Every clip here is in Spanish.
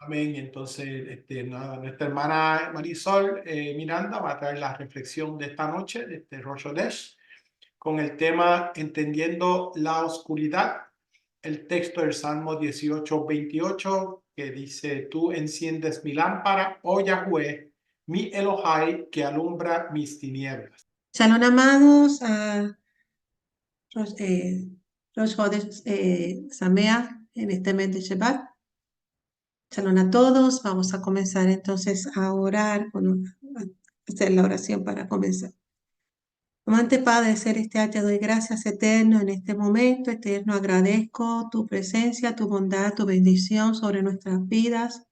Amén. Entonces, nada, nuestra hermana Marisol Miranda va a traer la reflexión de esta noche, de este Rosh Hodesh, con el tema Entendiendo la Oscuridad, el texto del Salmo 18:28, que dice, tú enciendes mi lámpara, oh Yahweh, mi Elohai, que alumbra mis tinieblas. Shalom, amados, Rosh Hodesh Sameach en este mes de Shabbat. Shalom a todos. Vamos a comenzar entonces a orar, a hacer la oración para comenzar. Amante Padre Celestial, te doy gracias eterno en este momento. Eterno, agradezco tu presencia, tu bondad, tu bendición sobre nuestras vidas.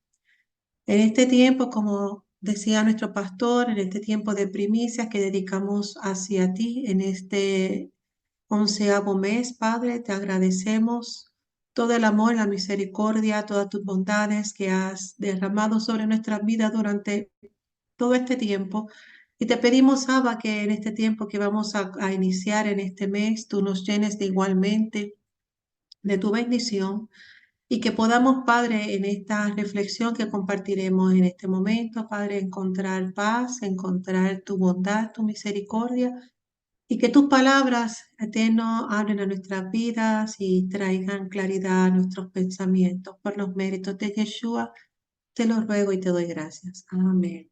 En este tiempo, como decía nuestro pastor, en este tiempo de primicias que dedicamos hacia ti, en este 11º mes, Padre, te agradecemos todo el amor, la misericordia, todas tus bondades que has derramado sobre nuestras vidas durante todo este tiempo. Y te pedimos, Abba, que en este tiempo que vamos a iniciar en este mes, tú nos llenes de igualmente de tu bendición y que podamos, Padre, en esta reflexión que compartiremos en este momento, Padre, encontrar paz, encontrar tu bondad, tu misericordia y que tus palabras, Eterno, hablen a nuestras vidas y traigan claridad a nuestros pensamientos. Por los méritos de Yeshua, te lo ruego y te doy gracias. Amén.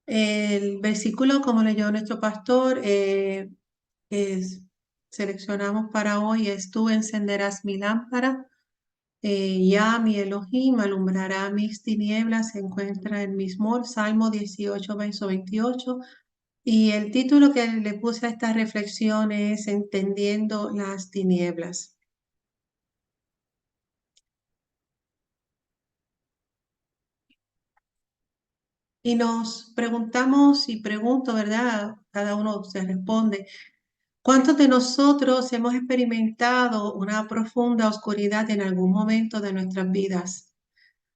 El versículo, como leyó nuestro pastor, que seleccionamos para hoy es: tú encenderás mi lámpara, ya mi Elohim alumbrará mis tinieblas. Se encuentra en Mismor, Salmo 18, verso 28. Y el título que le puse a esta reflexión es Entendiendo las tinieblas. Y nos preguntamos y pregunto, ¿verdad? Cada uno se responde. ¿Cuántos de nosotros hemos experimentado una profunda oscuridad en algún momento de nuestras vidas?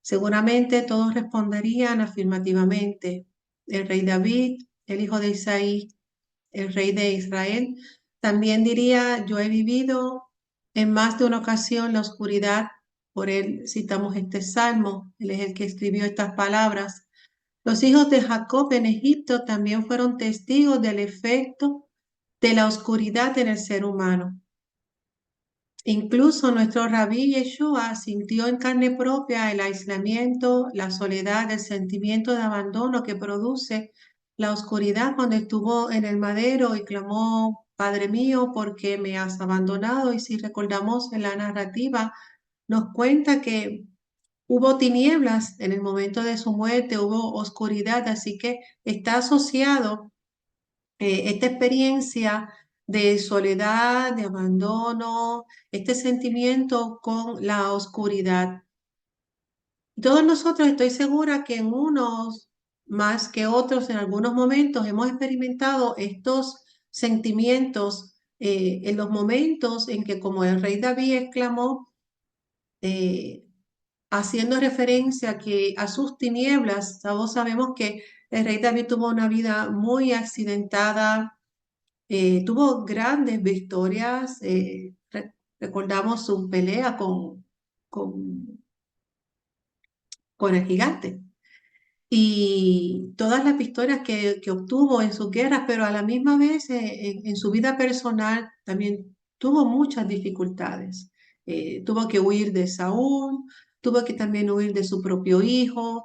Seguramente todos responderían afirmativamente. El rey David, el hijo de Isaí, el rey de Israel, también diría, yo he vivido en más de una ocasión la oscuridad. Por él citamos este salmo, él es el que escribió estas palabras. Los hijos de Jacob en Egipto también fueron testigos del efecto de la oscuridad en el ser humano. Incluso nuestro rabí Yeshua sintió en carne propia el aislamiento, la soledad, el sentimiento de abandono que produce la oscuridad cuando estuvo en el madero y clamó, Padre mío, ¿por qué me has abandonado? Y si recordamos en la narrativa, nos cuenta que hubo tinieblas en el momento de su muerte, hubo oscuridad, así que está asociado esta experiencia de soledad, de abandono, este sentimiento con la oscuridad. Todos nosotros estoy segura que en unos más que otros, en algunos momentos hemos experimentado estos sentimientos en los momentos en que, como el rey David exclamó, eh, haciendo referencia a sus tinieblas, todos sabemos que el rey David tuvo una vida muy accidentada. Tuvo grandes victorias. Recordamos su pelea con, con el gigante y todas las victorias que obtuvo en sus guerras, pero a la misma vez en su vida personal también tuvo muchas dificultades. Tuvo que huir de Saúl, tuvo que también huir de su propio hijo.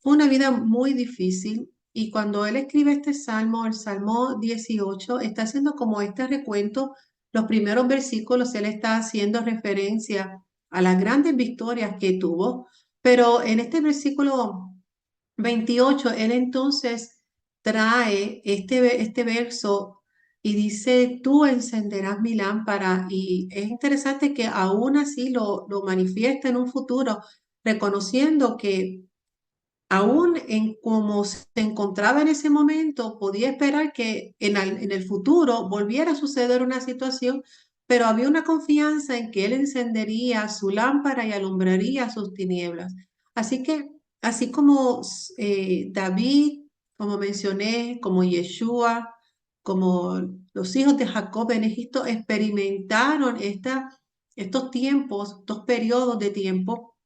Fue una vida muy difícil. Y cuando él escribe este salmo, el Salmo 18, está haciendo como este recuento, los primeros versículos, él está haciendo referencia a las grandes victorias que tuvo, pero en este versículo 28, él entonces trae este verso y dice, tú encenderás mi lámpara. Y es interesante que aún así lo manifiesta en un futuro, reconociendo que aún en cómo se encontraba en ese momento, podía esperar que en el futuro volviera a suceder una situación, pero había una confianza en que él encendería su lámpara y alumbraría sus tinieblas. Así que así como David, como mencioné, como Yeshua, como los hijos de Jacob en Egipto experimentaron estos tiempos, estos periodos de tiempo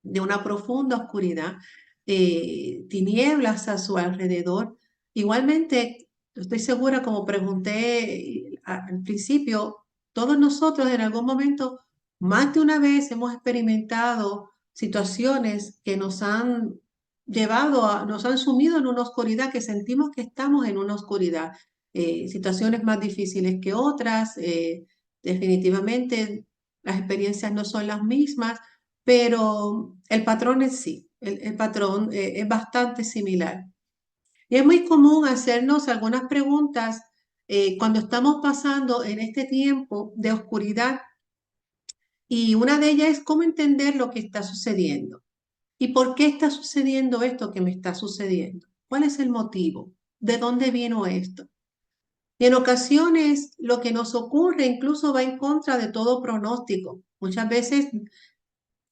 de una profunda oscuridad, tinieblas a su alrededor. Igualmente, estoy segura, como pregunté al principio, todos nosotros en algún momento, más de una vez, hemos experimentado situaciones que nos han nos han sumido en una oscuridad, que sentimos que estamos en una oscuridad. Situaciones más difíciles que otras, definitivamente las experiencias no son las mismas, pero el patrón es sí, el patrón es bastante similar. Y es muy común hacernos algunas preguntas cuando estamos pasando en este tiempo de oscuridad, y una de ellas es cómo entender lo que está sucediendo y por qué está sucediendo esto que me está sucediendo. ¿Cuál es el motivo? ¿De dónde vino esto? Y en ocasiones lo que nos ocurre incluso va en contra de todo pronóstico. Muchas veces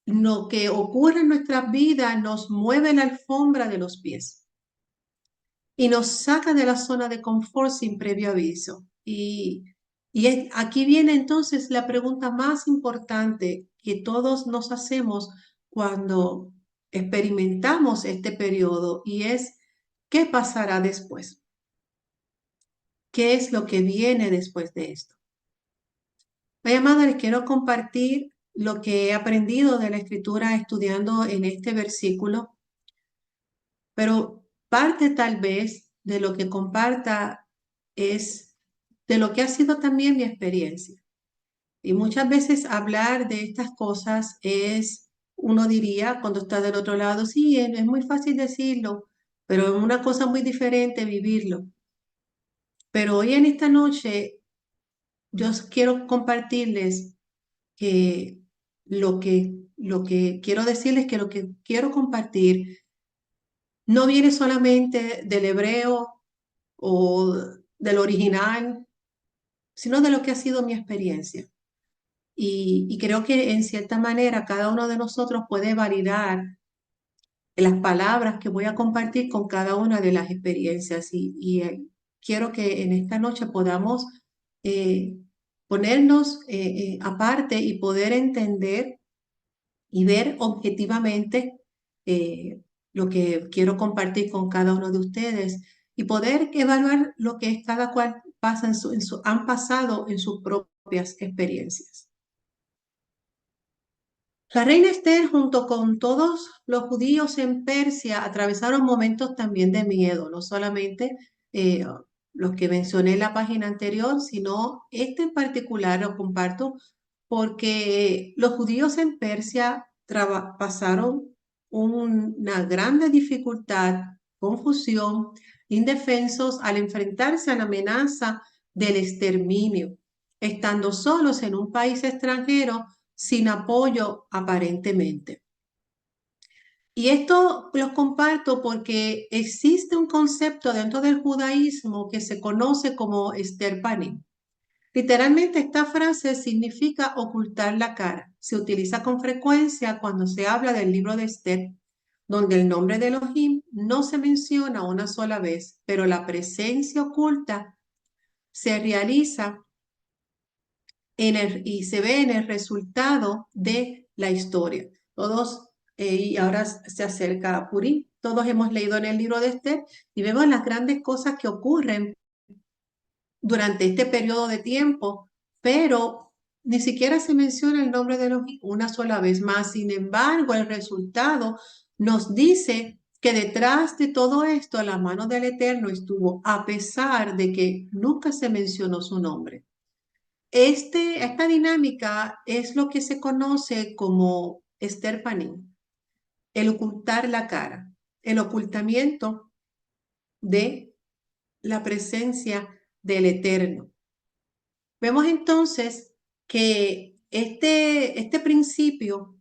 lo que ocurre en nuestras vidas nos mueve la alfombra de los pies y nos saca de la zona de confort sin previo aviso. Aquí viene entonces la pregunta más importante que todos nos hacemos cuando experimentamos este periodo, y es: ¿qué pasará después? ¿Qué es lo que viene después de esto? Mi amada, les quiero compartir lo que he aprendido de la escritura estudiando en este versículo, pero parte tal vez de lo que comparta es de lo que ha sido también mi experiencia. Y muchas veces hablar de estas cosas uno diría, cuando está del otro lado, sí, es muy fácil decirlo, pero es una cosa muy diferente vivirlo. Pero hoy en esta noche yo quiero compartirles que lo que quiero decirles, que lo que quiero compartir no viene solamente del hebreo o del original, sino de lo que ha sido mi experiencia. Y creo que en cierta manera cada uno de nosotros puede validar las palabras que voy a compartir con cada una de las experiencias. Quiero que en esta noche podamos eh, ponernos aparte y poder entender y ver objetivamente eh, lo que quiero compartir con cada uno de ustedes, y poder evaluar lo que cada cual pasa han pasado en sus propias experiencias. La reina Esther, junto con todos los judíos en Persia, atravesaron momentos también de miedo, no solamente eh, los que mencioné en la página anterior, sino este en particular lo comparto porque los judíos en Persia pasaron una grande dificultad, confusión, indefensos al enfrentarse a la amenaza del exterminio, estando solos en un país extranjero sin apoyo aparentemente. Y esto los comparto porque existe un concepto dentro del judaísmo que se conoce como Esther Panim. Literalmente esta frase significa ocultar la cara. Se utiliza con frecuencia cuando se habla del libro de Esther, donde el nombre de Elohim no se menciona una sola vez, pero la presencia oculta se realiza y se ve en el resultado de la historia. Y ahora se acerca a Purim, todos hemos leído en el libro de Esther y vemos las grandes cosas que ocurren durante este periodo de tiempo, pero ni siquiera se menciona el nombre de Elohim una sola vez más. Sin embargo, el resultado nos dice que detrás de todo esto la mano del Eterno estuvo, a pesar de que nunca se mencionó su nombre. Esta dinámica es lo que se conoce como Esther Panim, el ocultar la cara, el ocultamiento de la presencia del Eterno. Vemos entonces que este principio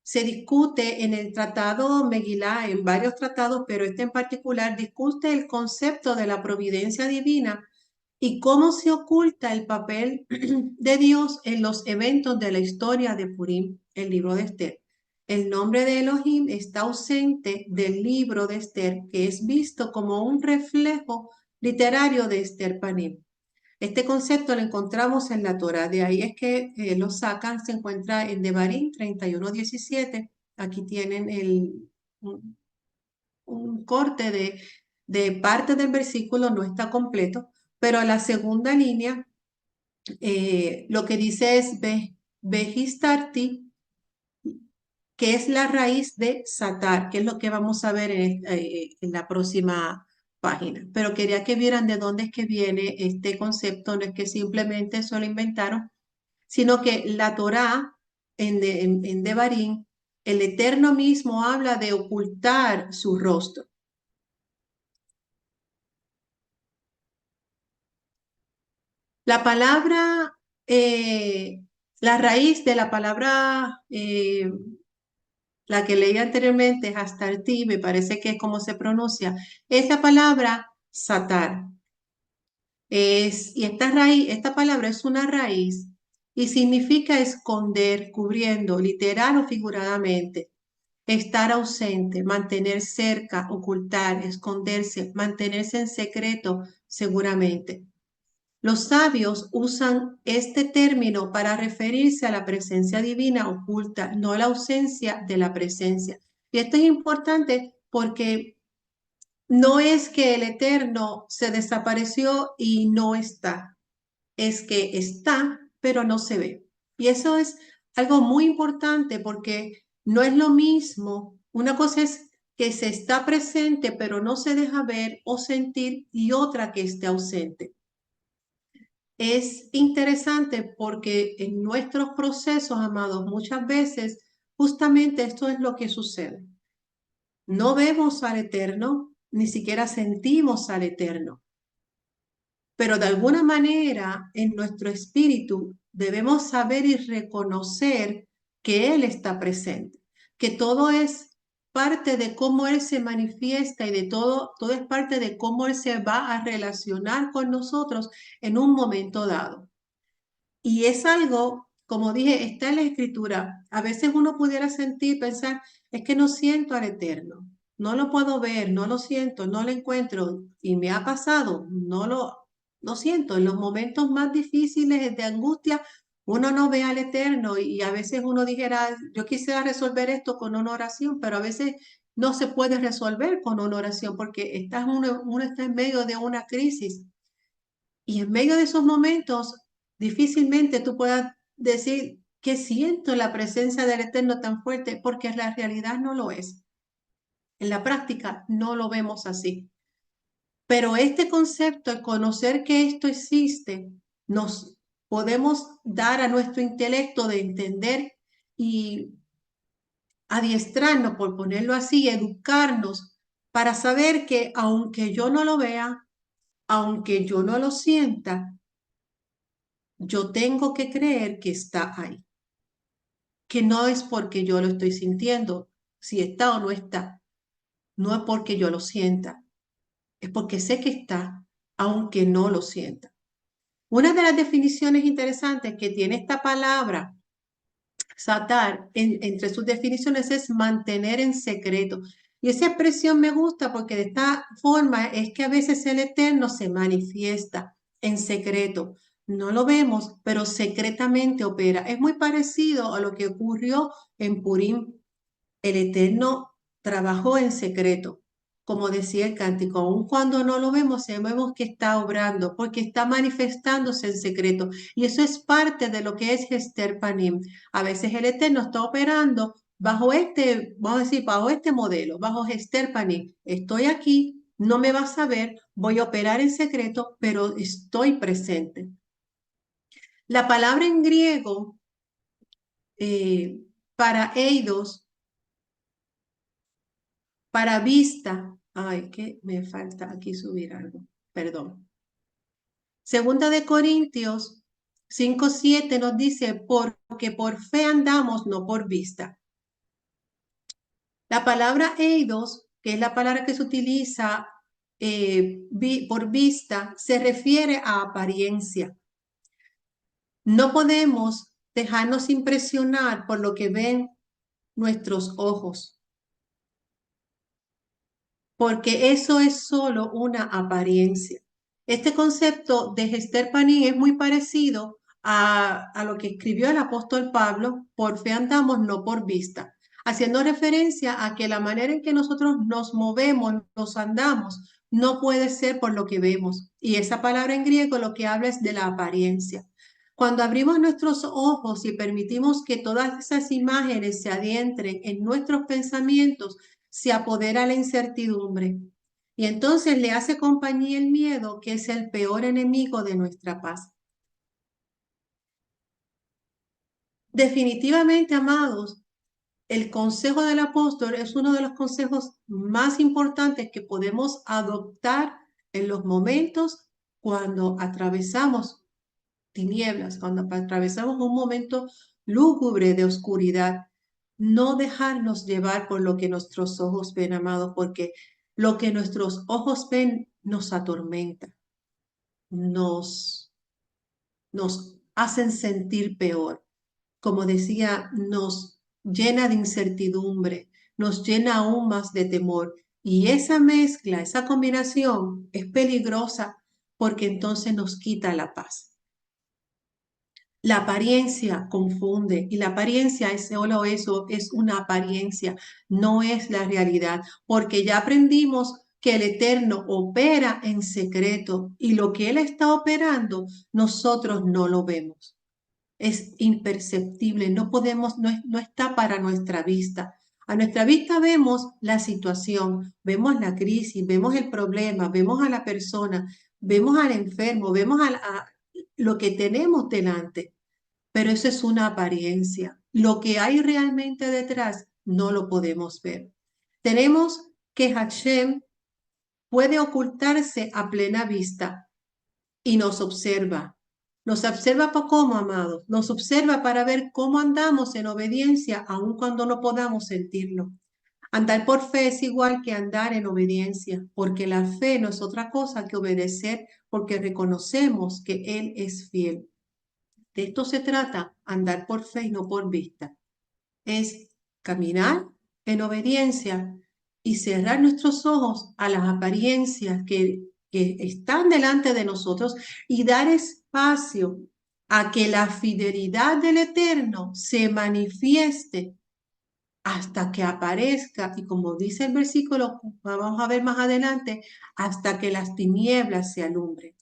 se discute en el tratado Megilá, en varios tratados, pero este en particular discute el concepto de la providencia divina y cómo se oculta el papel de Dios en los eventos de la historia de Purim, el libro de Esther. el nombre de Elohim está ausente del libro de Esther, que es visto como un reflejo literario de Esther Panim. Este concepto lo encontramos en la Torá, de ahí es que lo sacan, se encuentra en Devarim 31:17. Aquí tienen un corte de parte del versículo, no está completo, pero la segunda línea lo que dice es Vehistarti, que es la raíz de satar, que es lo que vamos a ver en la próxima página. Pero quería que vieran de dónde es que viene este concepto, no es que simplemente eso lo inventaron, sino que la Torá en Devarim, el Eterno mismo habla de ocultar su rostro. La palabra, la raíz de la palabra, la que leí anteriormente, Hastarti, me parece que es como se pronuncia, es la palabra satar. Y esta raíz, esta palabra es una raíz y significa esconder, cubriendo, literal o figuradamente, estar ausente, mantener cerca, ocultar, esconderse, mantenerse en secreto, seguramente. Los sabios usan este término para referirse a la presencia divina oculta, no a la ausencia de la presencia. Y esto es importante porque no es que el Eterno se desapareció y no está, es que está, pero no se ve. Y eso es algo muy importante porque no es lo mismo. Una cosa es que se está presente, pero no se deja ver o sentir, y otra que esté ausente. Es interesante porque en nuestros procesos, amados, muchas veces justamente esto es lo que sucede. No vemos al Eterno, ni siquiera sentimos al Eterno, pero de alguna manera en nuestro espíritu debemos saber y reconocer que Él está presente, que todo es parte de cómo Él se manifiesta y de todo es parte de cómo Él se va a relacionar con nosotros en un momento dado. Y es algo, como dije, está en la escritura. A veces uno pudiera sentir, pensar, es que no siento al Eterno, no lo puedo ver, no lo siento, no lo encuentro. Y me ha pasado, no siento. En los momentos más difíciles de angustia, uno no ve al Eterno y a veces uno dijera, yo quisiera resolver esto con una oración, pero a veces no se puede resolver con una oración porque uno está en medio de una crisis. Y en medio de esos momentos, difícilmente tú puedas decir que siento la presencia del Eterno tan fuerte, porque la realidad no lo es. En la práctica no lo vemos así. Pero este concepto, el conocer que esto existe, nos podemos dar a nuestro intelecto de entender y adiestrarnos, por ponerlo así, educarnos para saber que aunque yo no lo vea, aunque yo no lo sienta, yo tengo que creer que está ahí, que no es porque yo lo estoy sintiendo, si está o no está, no es porque yo lo sienta, es porque sé que está, aunque no lo sienta. Una de las definiciones interesantes que tiene esta palabra, satar, entre sus definiciones es mantener en secreto. Y esa expresión me gusta porque de esta forma es que a veces el Eterno se manifiesta en secreto. No lo vemos, pero secretamente opera. Es muy parecido a lo que ocurrió en Purim. El Eterno trabajó en secreto, como decía el cántico, aun cuando no lo vemos, sabemos que está obrando, porque está manifestándose en secreto. Y eso es parte de lo que es Esther Panim. A veces el Eterno está operando bajo este, vamos a decir, bajo este modelo, bajo Esther Panim. Estoy aquí, no me vas a ver, voy a operar en secreto, pero estoy presente. La palabra en griego para eidos, para vista, ay, que me falta aquí subir algo, perdón. Segunda de Corintios 5:7 nos dice, porque por fe andamos, no por vista. La palabra eidos, que es la palabra que se utiliza por vista, se refiere a apariencia. No podemos dejarnos impresionar por lo que ven nuestros ojos, porque eso es solo una apariencia. Este concepto de Hester Panín es muy parecido a lo que escribió el apóstol Pablo: por fe andamos, no por vista, haciendo referencia a que la manera en que nosotros nos movemos, nos andamos, no puede ser por lo que vemos. Y esa palabra en griego lo que habla es de la apariencia. Cuando abrimos nuestros ojos y permitimos que todas esas imágenes se adentren en nuestros pensamientos, se apodera la incertidumbre y entonces le hace compañía el miedo, que es el peor enemigo de nuestra paz. Definitivamente, amados, el consejo del apóstol es uno de los consejos más importantes que podemos adoptar en los momentos cuando atravesamos tinieblas, cuando atravesamos un momento lúgubre de oscuridad. No dejarnos llevar por lo que nuestros ojos ven, amados, porque lo que nuestros ojos ven nos atormenta, nos, nos hacen sentir peor. Como decía, nos llena de incertidumbre, nos llena aún más de temor. Y esa mezcla, esa combinación es peligrosa porque entonces nos quita la paz. La apariencia confunde y la apariencia es solo eso, es una apariencia, no es la realidad, porque ya aprendimos que el Eterno opera en secreto y lo que Él está operando nosotros no lo vemos. Es imperceptible, no podemos, no está para nuestra vista. A nuestra vista vemos la situación, vemos la crisis, vemos el problema, vemos a la persona, vemos al enfermo, vemos a lo que tenemos delante, pero eso es una apariencia. Lo que hay realmente detrás no lo podemos ver. Tenemos que Hashem puede ocultarse a plena vista y nos observa. Nos observa por cómo, amados. Nos observa para ver cómo andamos en obediencia, aun cuando no podamos sentirlo. Andar por fe es igual que andar en obediencia, porque la fe no es otra cosa que obedecer, porque reconocemos que Él es fiel. De esto se trata, andar por fe y no por vista. Es caminar en obediencia y cerrar nuestros ojos a las apariencias que están delante de nosotros y dar espacio a que la fidelidad del Eterno se manifieste hasta que aparezca, y como dice el versículo, vamos a ver más adelante, hasta que las tinieblas se alumbren,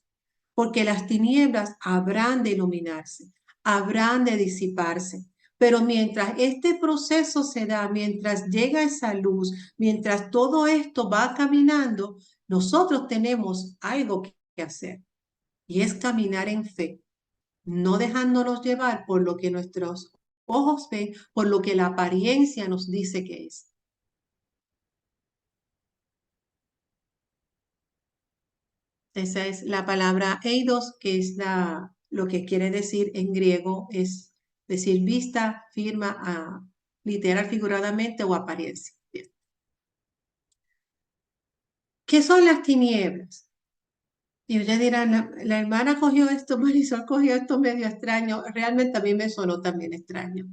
porque las tinieblas habrán de iluminarse, habrán de disiparse. Pero mientras este proceso se da, mientras llega esa luz, mientras todo esto va caminando, nosotros tenemos algo que hacer y es caminar en fe, no dejándonos llevar por lo que nuestros ojos ven, por lo que la apariencia nos dice que es. Esa es la palabra eidos, que es lo que quiere decir en griego, es decir vista, firma, literal, figuradamente o apariencia. Bien. ¿Qué son las tinieblas? Y ustedes dirán, la hermana cogió esto, Marisol cogió esto medio extraño. Realmente a mí me sonó también extraño.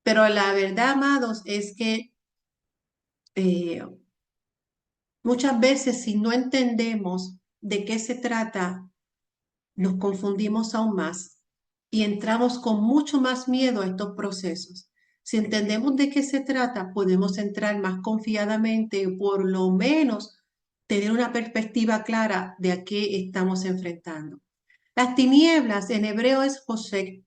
Pero la verdad, amados, es que eh, muchas veces si no entendemos de qué se trata, nos confundimos aún más y entramos con mucho más miedo a estos procesos. Si entendemos de qué se trata, podemos entrar más confiadamente, por lo menos tener una perspectiva clara de a qué estamos enfrentando. Las tinieblas en hebreo es José,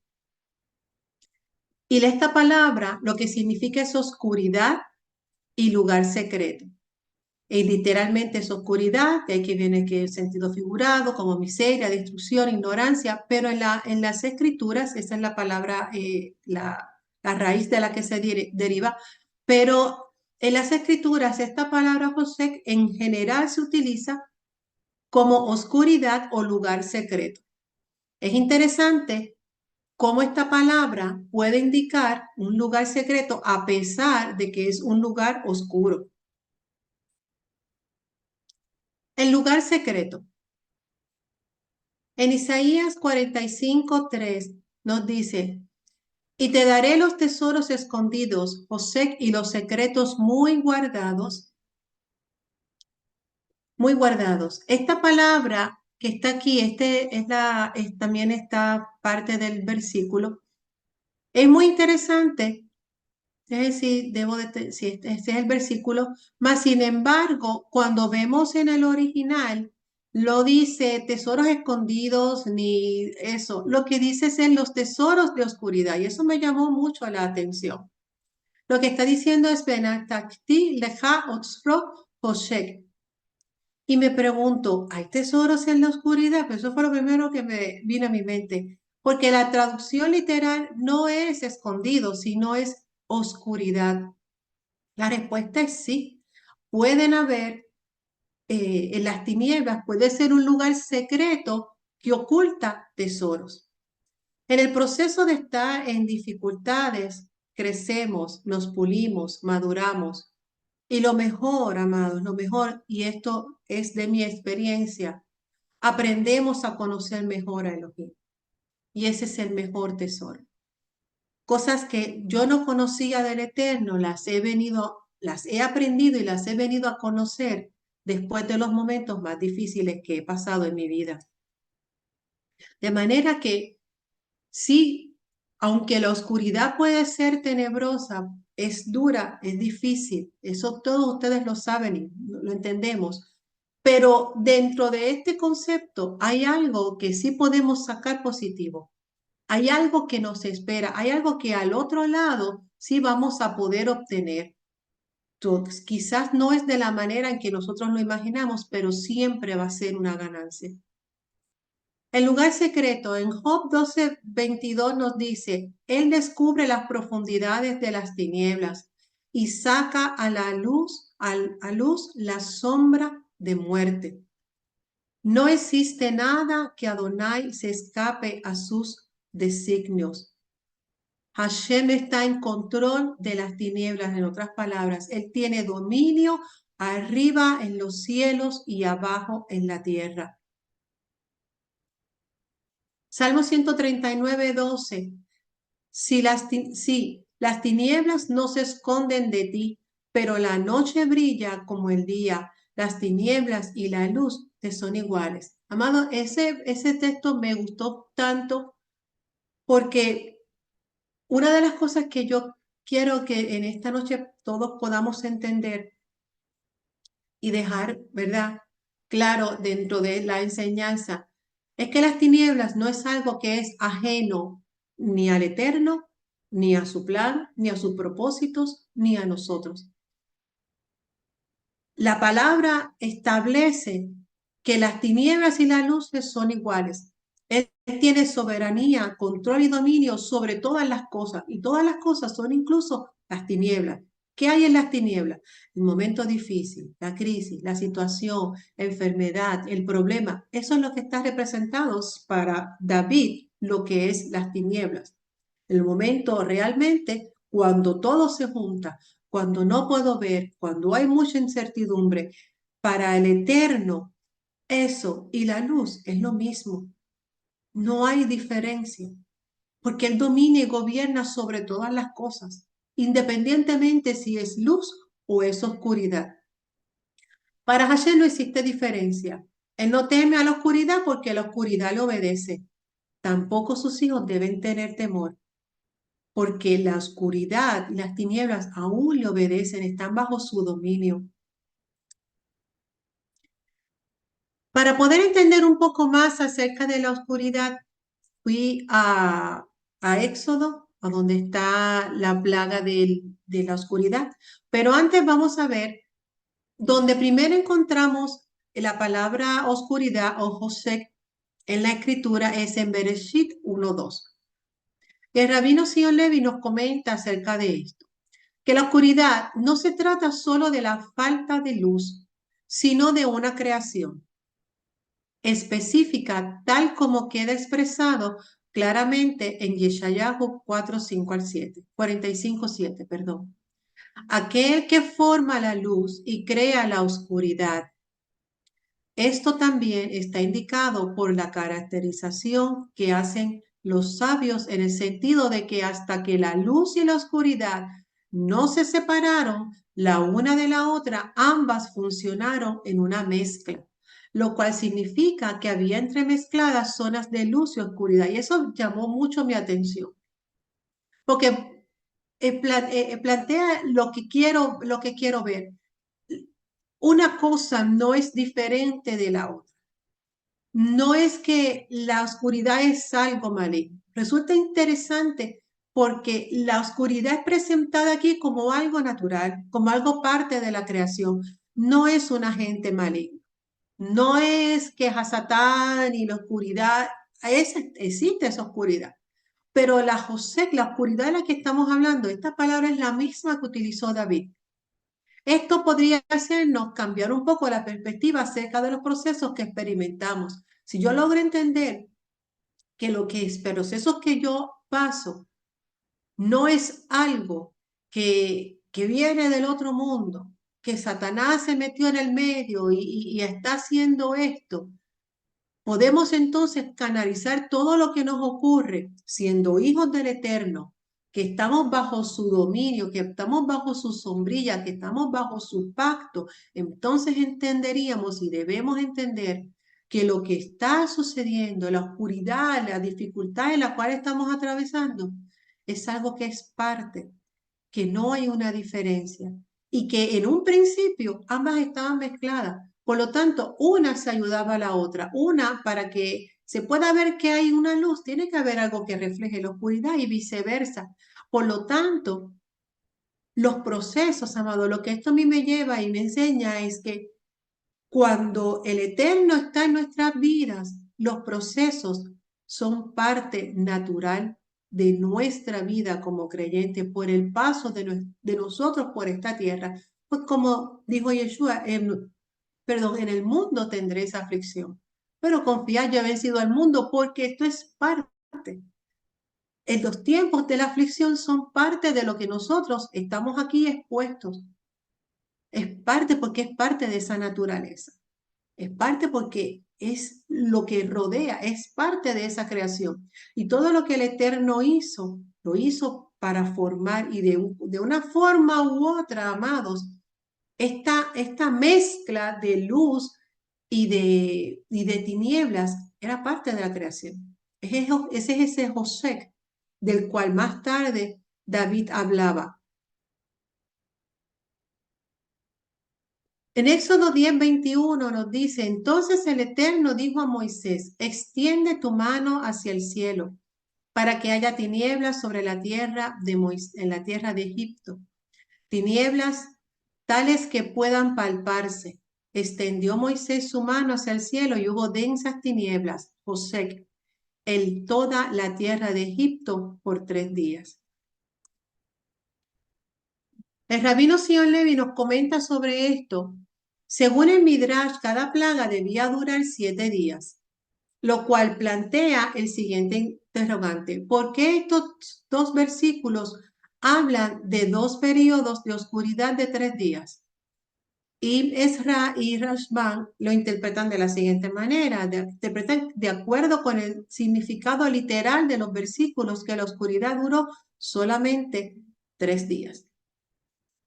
y esta palabra lo que significa es oscuridad y lugar secreto. Literalmente es oscuridad, de ahí que viene que el sentido figurado, como miseria, destrucción, ignorancia, pero en las escrituras, esa es la palabra, la raíz de la que se deriva, pero en las escrituras esta palabra José en general se utiliza como oscuridad o lugar secreto. Es interesante cómo esta palabra puede indicar un lugar secreto a pesar de que es un lugar oscuro. El lugar secreto. En Isaías 45:3 nos dice, Y te daré los tesoros escondidos, José, y los secretos muy guardados, muy guardados. Esta palabra que está aquí, también está parte del versículo, es muy interesante. Es decir, si este es el versículo, mas sin embargo, cuando vemos en el original, lo dice tesoros escondidos ni eso, lo que dice es en los tesoros de oscuridad, y eso me llamó mucho la atención. Lo que está diciendo es Benatachti leja otzro hoshek. Y me pregunto, ¿hay tesoros en la oscuridad? Pues eso fue lo primero que me vino a mi mente, porque la traducción literal no es escondido, sino es oscuridad. La respuesta es sí. Pueden haber en las tinieblas, puede ser un lugar secreto que oculta tesoros. En el proceso de estar en dificultades, crecemos, nos pulimos, maduramos. Y lo mejor, amados, lo mejor, y esto es de mi experiencia, aprendemos a conocer mejor a Elohim. Y ese es el mejor tesoro. Cosas que yo no conocía del Eterno, las he aprendido y las he venido a conocer después de los momentos más difíciles que he pasado en mi vida. De manera que sí, aunque la oscuridad puede ser tenebrosa, es dura, es difícil, eso todos ustedes lo saben y lo entendemos. Pero dentro de este concepto hay algo que sí podemos sacar positivo. Hay algo que nos espera, hay algo que al otro lado sí vamos a poder obtener. Entonces, quizás no es de la manera en que nosotros lo imaginamos, pero siempre va a ser una ganancia. El lugar secreto en Job 12:22 nos dice, Él descubre las profundidades de las tinieblas y saca a la luz, a luz la sombra de muerte. No existe nada que Adonai se escape a sus designios. Hashem está en control de las tinieblas, en otras palabras, Él tiene dominio arriba en los cielos y abajo en la tierra. Salmo 139:12. Si las tinieblas no se esconden de ti, pero la noche brilla como el día, las tinieblas y la luz te son iguales. Amado, ese texto me gustó tanto porque una de las cosas que yo quiero que en esta noche todos podamos entender y dejar, ¿verdad? Claro, dentro de la enseñanza, es que las tinieblas no es algo que es ajeno ni al Eterno, ni a su plan, ni a sus propósitos, ni a nosotros. La palabra establece que las tinieblas y las luces son iguales. Él tiene soberanía, control y dominio sobre todas las cosas, y todas las cosas son incluso las tinieblas. ¿Qué hay en las tinieblas? El momento difícil, la crisis, la situación, la enfermedad, el problema. Eso es lo que está representado para David, lo que es las tinieblas. El momento realmente cuando todo se junta, cuando no puedo ver, cuando hay mucha incertidumbre, para el Eterno, eso y la luz es lo mismo. No hay diferencia, porque Él domina y gobierna sobre todas las cosas, independientemente si es luz o es oscuridad. Para Hashem no existe diferencia. Él no teme a la oscuridad porque la oscuridad le obedece. Tampoco sus hijos deben tener temor, porque la oscuridad y las tinieblas aún le obedecen, están bajo su dominio. Para poder entender un poco más acerca de la oscuridad, fui a Éxodo, a donde está la plaga de la oscuridad. Pero antes vamos a ver, donde primero encontramos la palabra oscuridad o José en la escritura es en Bereshit 1:2. El rabino Sion Levi nos comenta acerca de esto, que la oscuridad no se trata solo de la falta de luz, sino de una creación específica, tal como queda expresado claramente en Yeshayahu 45:7, perdón. Aquel que forma la luz y crea la oscuridad. Esto también está indicado por la caracterización que hacen los sabios en el sentido de que hasta que la luz y la oscuridad no se separaron la una de la otra, ambas funcionaron en una mezcla, lo cual significa que había entremezcladas zonas de luz y oscuridad. Y eso llamó mucho mi atención, porque plantea lo que quiero ver. Una cosa no es diferente de la otra. No es que la oscuridad es algo maligno. Resulta interesante porque la oscuridad es presentada aquí como algo natural, como algo parte de la creación. No es un agente maligno. No es que Hasatán y la oscuridad, existe esa oscuridad. Pero la oscuridad de la que estamos hablando, esta palabra es la misma que utilizó David. Esto podría hacernos cambiar un poco la perspectiva acerca de los procesos que experimentamos. Si yo logro entender que lo que es procesos que yo paso no es algo que viene del otro mundo, que Satanás se metió en el medio y está haciendo esto, podemos entonces canalizar todo lo que nos ocurre siendo hijos del Eterno, que estamos bajo su dominio, que estamos bajo su sombrilla, que estamos bajo su pacto. Entonces entenderíamos y debemos entender que lo que está sucediendo, la oscuridad, la dificultad en la cual estamos atravesando, es algo que es parte, que no hay una diferencia y que en un principio ambas estaban mezcladas. Por lo tanto, una se ayudaba a la otra. Una, para que se pueda ver que hay una luz, tiene que haber algo que refleje la oscuridad y viceversa. Por lo tanto, los procesos, amado, lo que esto a mí me lleva y me enseña es que cuando el Eterno está en nuestras vidas, los procesos son parte natural de nuestra vida como creyente por el paso de nosotros por esta tierra. Pues como dijo Yeshua, en el mundo tendré esa aflicción, pero confiad, yo he vencido al mundo porque esto es parte. En los tiempos de la aflicción son parte de lo que nosotros estamos aquí expuestos. Es parte porque es parte de esa naturaleza. Es parte porque es lo que rodea, es parte de esa creación. Y todo lo que el Eterno hizo, lo hizo para formar y de una forma u otra, amados, esta mezcla de luz y de tinieblas era parte de la creación. Ese es ese José del cual más tarde David hablaba. En Éxodo 10:21 nos dice, entonces el Eterno dijo a Moisés, extiende tu mano hacia el cielo para que haya tinieblas sobre la tierra en la tierra de Egipto, tinieblas tales que puedan palparse. Extendió Moisés su mano hacia el cielo y hubo densas tinieblas, José, en toda la tierra de Egipto por 3 días. El rabino Sion Levi nos comenta sobre esto. Según el Midrash, cada plaga debía durar 7 días, lo cual plantea el siguiente interrogante. ¿Por qué estos dos versículos hablan de 2 periodos de oscuridad de 3 días? Y Ezra y Rashban lo interpretan de la siguiente manera, interpretan de acuerdo con el significado literal de los versículos que la oscuridad duró solamente 3 días.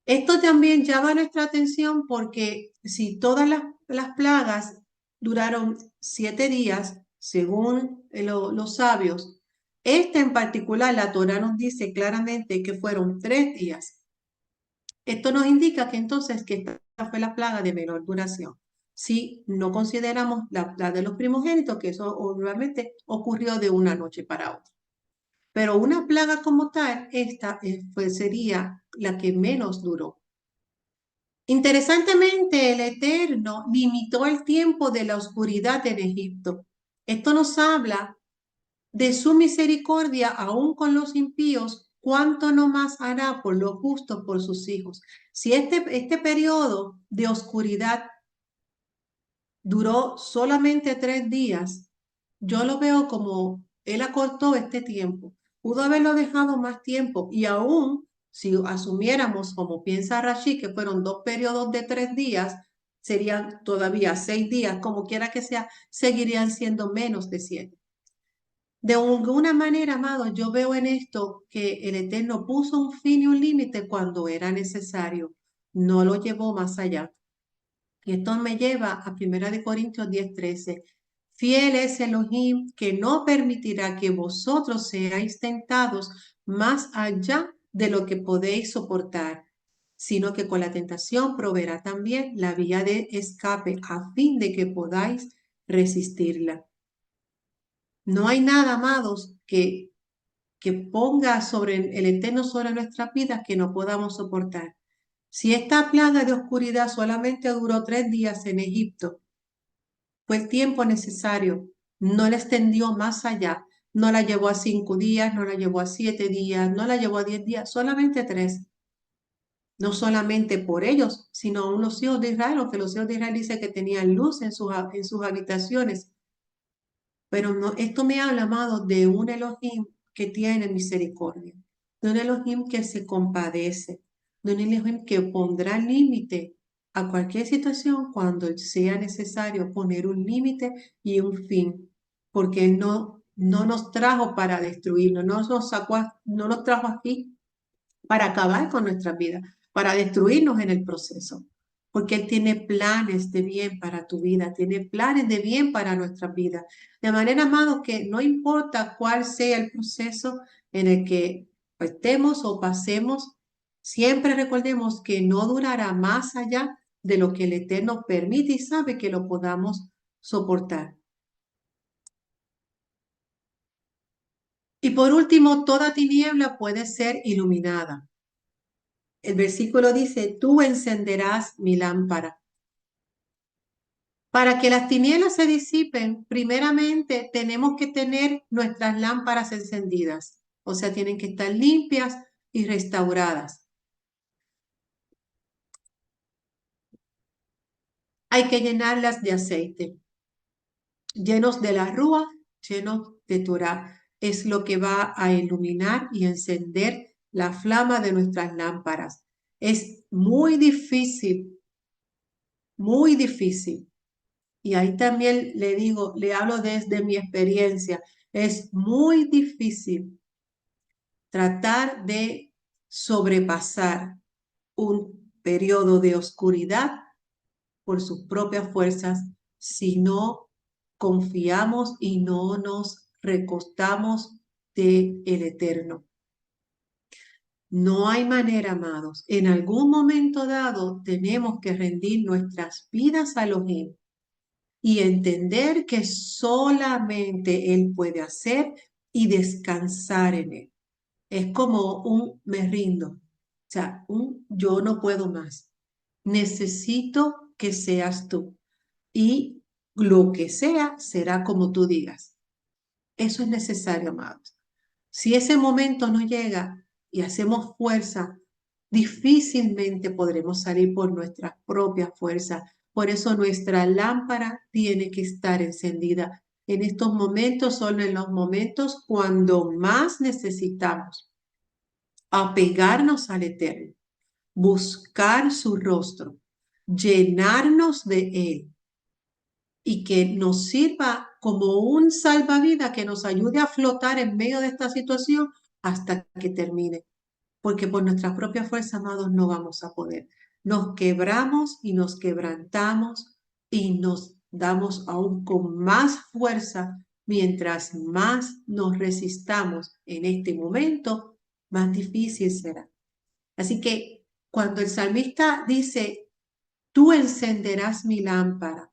Esto también llama nuestra atención porque si todas las plagas duraron 7 días, según los sabios, esta en particular, la Torá nos dice claramente que fueron 3 días. Esto nos indica que entonces que esta fue la plaga de menor duración. Si no consideramos la de los primogénitos, que eso obviamente ocurrió de una noche para otra. Pero una plaga como tal, esta sería la que menos duró. Interesantemente, el Eterno limitó el tiempo de la oscuridad en Egipto. Esto nos habla de su misericordia aún con los impíos, cuánto no más hará por los justos, por sus hijos. Si este periodo de oscuridad duró solamente 3 días, yo lo veo como él acortó este tiempo. Pudo haberlo dejado más tiempo y aún si asumiéramos, como piensa Rashi, que fueron 2 periodos de 3 días, serían todavía 6 días, como quiera que sea, seguirían siendo menos de 7. De alguna manera, amado, yo veo en esto que el Eterno puso un fin y un límite cuando era necesario. No lo llevó más allá. Y esto me lleva a 1 Corintios 10:13. Fiel es Elohim que no permitirá que vosotros seáis tentados más allá de lo que podéis soportar, sino que con la tentación proveerá también la vía de escape a fin de que podáis resistirla. No hay nada, amados, que ponga sobre el Eterno sobre nuestras vidas que no podamos soportar. Si esta plaga de oscuridad solamente duró 3 días en Egipto, fue el tiempo necesario, no la extendió más allá, no la llevó a 5 días, no la llevó a 7 días, no la llevó a 10 días, solamente 3. No solamente por ellos, sino aún los hijos de Israel, aunque los hijos de Israel dicen que tenían luz en sus habitaciones. Pero no, esto me habla, amado, de un Elohim que tiene misericordia, de un Elohim que se compadece, de un Elohim que pondrá límite a cualquier situación cuando sea necesario poner un límite y un fin, porque Él no nos trajo para destruirnos, no nos trajo aquí para acabar con nuestra vida, para destruirnos en el proceso, porque Él tiene planes de bien para tu vida, tiene planes de bien para nuestra vida. De manera, amados, que no importa cuál sea el proceso en el que estemos o pasemos, siempre recordemos que no durará más allá de lo que el Eterno permite y sabe que lo podamos soportar. Y por último, toda tiniebla puede ser iluminada. El versículo dice, tú encenderás mi lámpara. Para que las tinieblas se disipen, primeramente tenemos que tener nuestras lámparas encendidas, o sea, tienen que estar limpias y restauradas. Hay que llenarlas de aceite, llenos de la rúa, llenos de Torah. Es lo que va a iluminar y encender la flama de nuestras lámparas. Es muy difícil. Y ahí también le digo, le hablo desde mi experiencia. Es muy difícil tratar de sobrepasar un periodo de oscuridad por sus propias fuerzas si no confiamos y no nos recostamos de el Eterno. No hay manera, amados. En algún momento dado tenemos que rendir nuestras vidas a Elohim y entender que solamente Él puede hacer y descansar en Él. Es como un me rindo, o sea, un yo no puedo más. Necesito que seas tú y lo que sea será como tú digas. Eso es necesario, amados. Si ese momento no llega y hacemos fuerza, difícilmente podremos salir por nuestras propias fuerzas. Por eso nuestra lámpara tiene que estar encendida. En estos momentos son en los momentos cuando más necesitamos apegarnos al Eterno, buscar su rostro, llenarnos de Él y que nos sirva como un salvavidas que nos ayude a flotar en medio de esta situación hasta que termine. Porque por nuestras propias fuerzas, amados, no vamos a poder. Nos quebramos y nos quebrantamos y nos damos aún con más fuerza. Mientras más nos resistamos en este momento, más difícil será. Así que cuando el salmista dice, tú encenderás mi lámpara,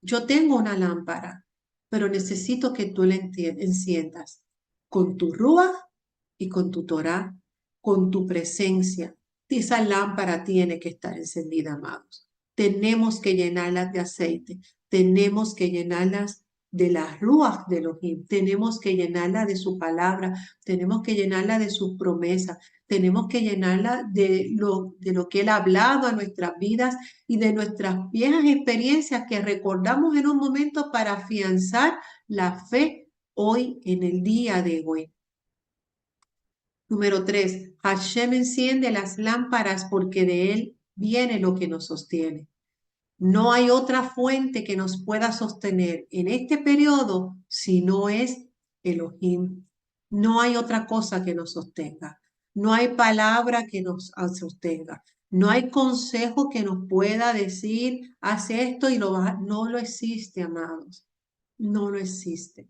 yo tengo una lámpara, pero necesito que tú la enciendas con tu rúa y con tu Torah, con tu presencia. Esa lámpara tiene que estar encendida, amados. Tenemos que llenarlas de aceite, tenemos que llenarlas de las ruas de Elohim, tenemos que llenarla de su palabra, tenemos que llenarla de sus promesas, tenemos que llenarla de lo que Él ha hablado a nuestras vidas y de nuestras viejas experiencias que recordamos en un momento para afianzar la fe hoy en el día de hoy. Número 3, Hashem enciende las lámparas porque de Él viene lo que nos sostiene. No hay otra fuente que nos pueda sostener en este periodo si no es Elohim. No hay otra cosa que nos sostenga. No hay palabra que nos sostenga. No hay consejo que nos pueda decir, haz esto y lo vas. No lo existe, amados. No lo existe.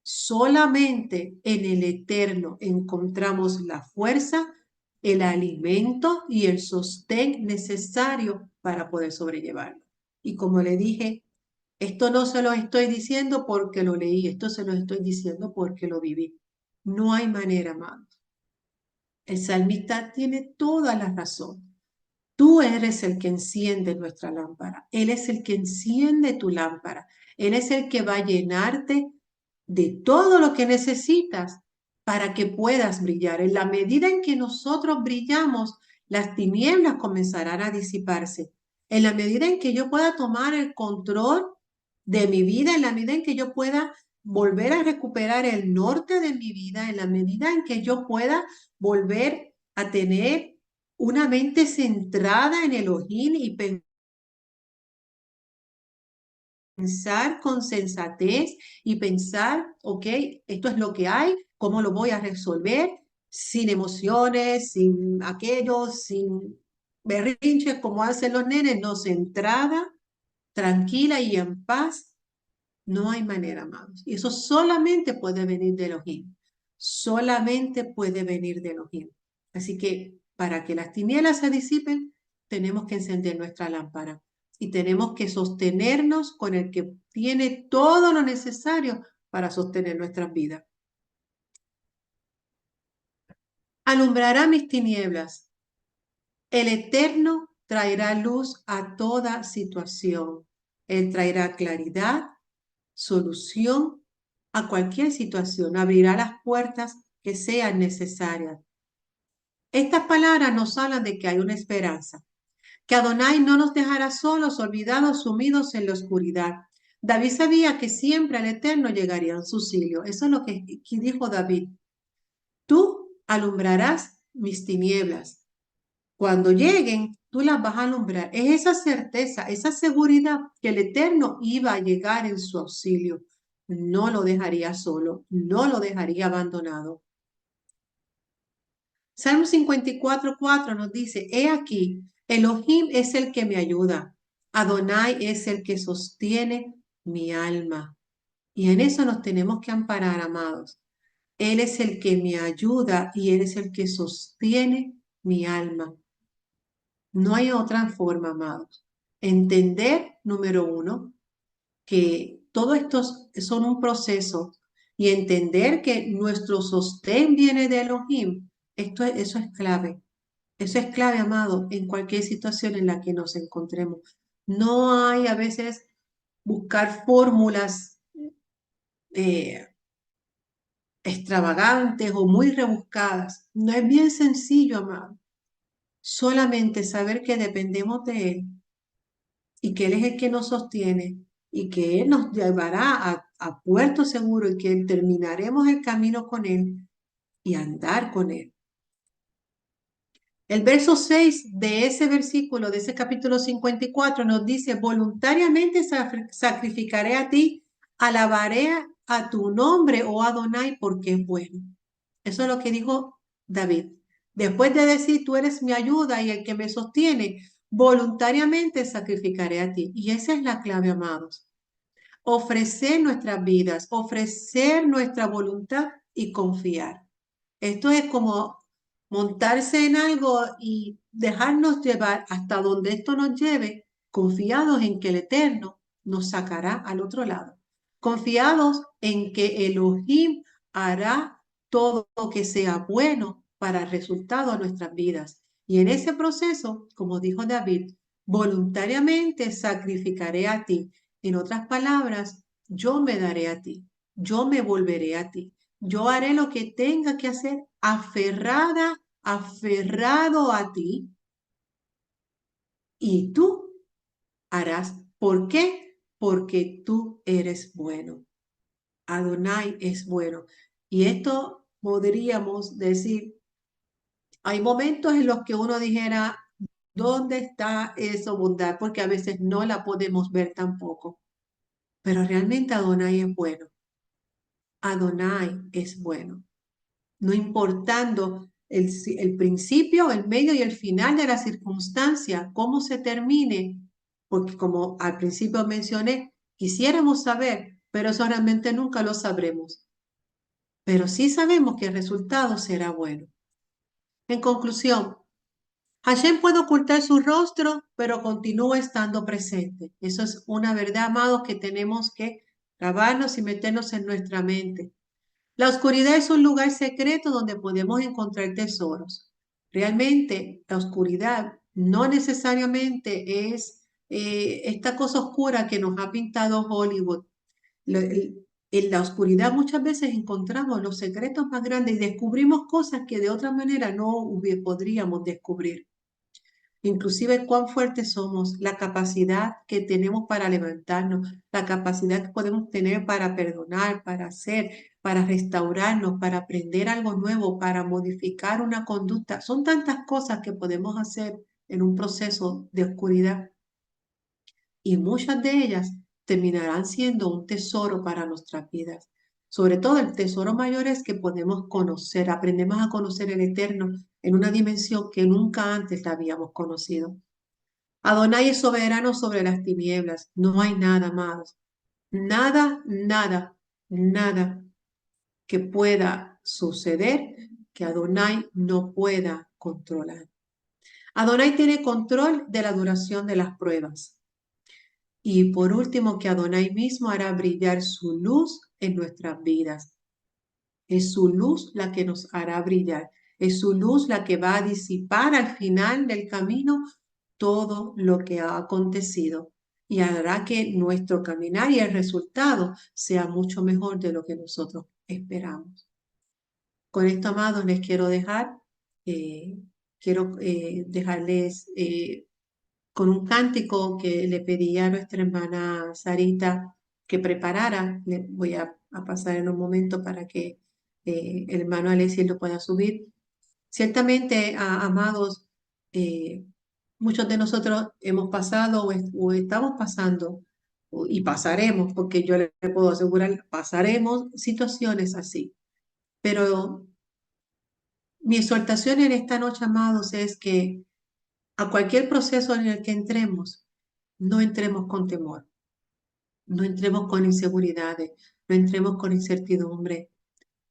Solamente en el Eterno encontramos la fuerza, el alimento y el sostén necesario para poder sobrellevarlo. Y como le dije, esto no se lo estoy diciendo porque lo leí, esto se lo estoy diciendo porque lo viví. No hay manera, amados. El salmista tiene toda la razón. Tú eres el que enciende nuestra lámpara. Él es el que enciende tu lámpara. Él es el que va a llenarte de todo lo que necesitas para que puedas brillar. En la medida en que nosotros brillamos, las tinieblas comenzarán a disiparse. En la medida en que yo pueda tomar el control de mi vida, en la medida en que yo pueda volver a recuperar el norte de mi vida, en la medida en que yo pueda volver a tener una mente centrada en Elohim y pensar con sensatez y pensar, ok, esto es lo que hay, ¿cómo lo voy a resolver? Sin emociones, sin aquello, sin berrinches como hacen los nenes, no, centrada, tranquila y en paz. No hay manera, amados. Y eso solamente puede venir de Elohim. Solamente puede venir de Elohim. Así que para que las tinieblas se disipen, tenemos que encender nuestra lámpara y tenemos que sostenernos con el que tiene todo lo necesario para sostener nuestras vidas. Alumbrará mis tinieblas. El Eterno traerá luz a toda situación. Él traerá claridad, solución a cualquier situación, abrirá las puertas que sean necesarias. Estas palabras nos hablan de que hay una esperanza, que Adonai no nos dejará solos, olvidados, sumidos en la oscuridad. David sabía que siempre al Eterno llegaría en su auxilio. Eso es lo que dijo David. Tú alumbrarás mis tinieblas. Cuando lleguen, tú las vas a alumbrar. Es esa certeza, esa seguridad que el Eterno iba a llegar en su auxilio. No lo dejaría solo, no lo dejaría abandonado. Salmo 54:4 nos dice, he aquí, Elohim es el que me ayuda, Adonai es el que sostiene mi alma. Y en eso nos tenemos que amparar, amados. Él es el que me ayuda y Él es el que sostiene mi alma. No hay otra forma, amados. Entender, número uno, que todo esto son un proceso y entender que nuestro sostén viene de Elohim. Eso es clave. Eso es clave, amado, en cualquier situación en la que nos encontremos. No hay a veces buscar fórmulas eh, extravagantes o muy rebuscadas. No es bien sencillo, amado. Solamente saber que dependemos de Él y que Él es el que nos sostiene y que Él nos llevará a puerto seguro y que terminaremos el camino con Él y andar con Él. El verso 6 de ese versículo, de ese capítulo 54, nos dice, voluntariamente sacrificaré a ti, alabaré a tu nombre, oh Adonai, porque es bueno. Eso es lo que dijo David. Después de decir, tú eres mi ayuda y el que me sostiene, voluntariamente sacrificaré a ti. Y esa es la clave, amados. Ofrecer nuestras vidas, ofrecer nuestra voluntad y confiar. Esto es como montarse en algo y dejarnos llevar hasta donde esto nos lleve, confiados en que el Eterno nos sacará al otro lado, confiados en que Elohim hará todo lo que sea bueno para el resultado de nuestras vidas. Y en ese proceso, como dijo David, voluntariamente sacrificaré a ti. En otras palabras, yo me daré a ti, yo me volveré a ti. Yo haré lo que tenga que hacer, aferrada, aferrado a ti, y tú harás. ¿Por qué? Porque tú eres bueno. Adonai es bueno. Y esto podríamos decir, hay momentos en los que uno dijera, ¿Dónde está esa bondad? Porque a veces no la podemos ver tampoco. Pero realmente Adonai es bueno. Adonai es bueno. No importando el principio, el medio y el final de la circunstancia, cómo se termine, porque como al principio mencioné, quisiéramos saber, pero eso realmente nunca lo sabremos. Pero sí sabemos que el resultado será bueno. En conclusión, Hashem puede ocultar su rostro, pero continúa estando presente. Eso es una verdad, amados, que tenemos que grabarnos y meternos en nuestra mente. La oscuridad es un lugar secreto donde podemos encontrar tesoros. Realmente, la oscuridad no necesariamente es esta cosa oscura que nos ha pintado Hollywood. En la oscuridad muchas veces encontramos los secretos más grandes y descubrimos cosas que de otra manera no podríamos descubrir. Inclusive cuán fuertes somos, la capacidad que tenemos para levantarnos, la capacidad que podemos tener para perdonar, para hacer, para restaurarnos, para aprender algo nuevo, para modificar una conducta. Son tantas cosas que podemos hacer en un proceso de oscuridad y muchas de ellas terminarán siendo un tesoro para nuestras vidas. Sobre todo el tesoro mayor es que podemos conocer, aprendemos a conocer el Eterno en una dimensión que nunca antes la habíamos conocido. Adonai es soberano sobre las tinieblas. No hay nada más. Nada, nada, nada que pueda suceder que Adonai no pueda controlar. Adonai tiene control de la duración de las pruebas. Y por último, que Adonai mismo hará brillar su luz en nuestras vidas. Es su luz la que nos hará brillar. Es su luz la que va a disipar al final del camino todo lo que ha acontecido y hará que nuestro caminar y el resultado sea mucho mejor de lo que nosotros esperamos. Con esto, amados, les quiero dejar, eh, quiero dejarles con un cántico que le pedí a nuestra hermana Sarita que preparara. Le voy a pasar en un momento para que el hermano Alexis lo pueda subir. Ciertamente, amados, muchos de nosotros hemos pasado o estamos pasando y pasaremos, porque yo le puedo asegurar, pasaremos situaciones así. Pero mi exhortación en esta noche, amados, es que a cualquier proceso en el que entremos, no entremos con temor, no entremos con inseguridades, no entremos con incertidumbre.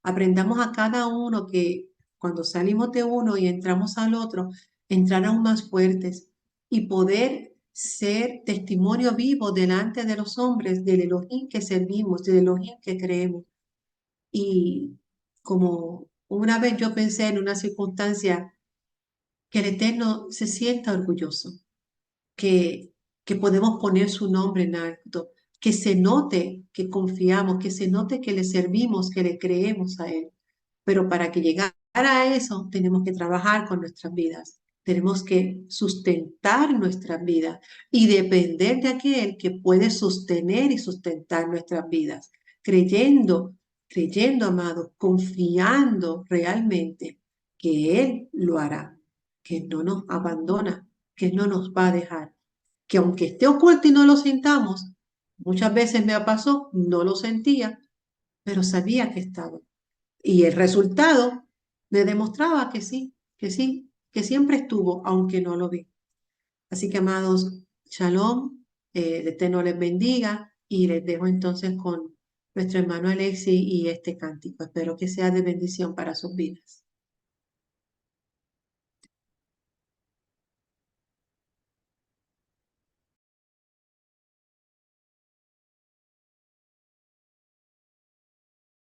Aprendamos a cada uno que cuando salimos de uno y entramos al otro, entrar aún más fuertes y poder ser testimonio vivo delante de los hombres del Elohim que servimos, del Elohim que creemos. Y como una vez yo pensé en una circunstancia que el Eterno se sienta orgulloso, que, que podemos poner su nombre en alto, que se note que confiamos, que se note que le servimos, que le creemos a Él. Pero para que llegar a eso, tenemos que trabajar con nuestras vidas. Tenemos que sustentar nuestras vidas y depender de aquel que puede sostener y sustentar nuestras vidas, creyendo, creyendo, amados, confiando realmente que Él lo hará, que no nos abandona, que no nos va a dejar, que aunque esté oculto y no lo sintamos, muchas veces me pasó, no lo sentía, pero sabía que estaba. Y el resultado me demostraba que sí, que sí, que siempre estuvo, aunque no lo vi. Así que, amados, shalom, el Eterno les bendiga y les dejo entonces con nuestro hermano Alexi y este cántico. Espero que sea de bendición para sus vidas.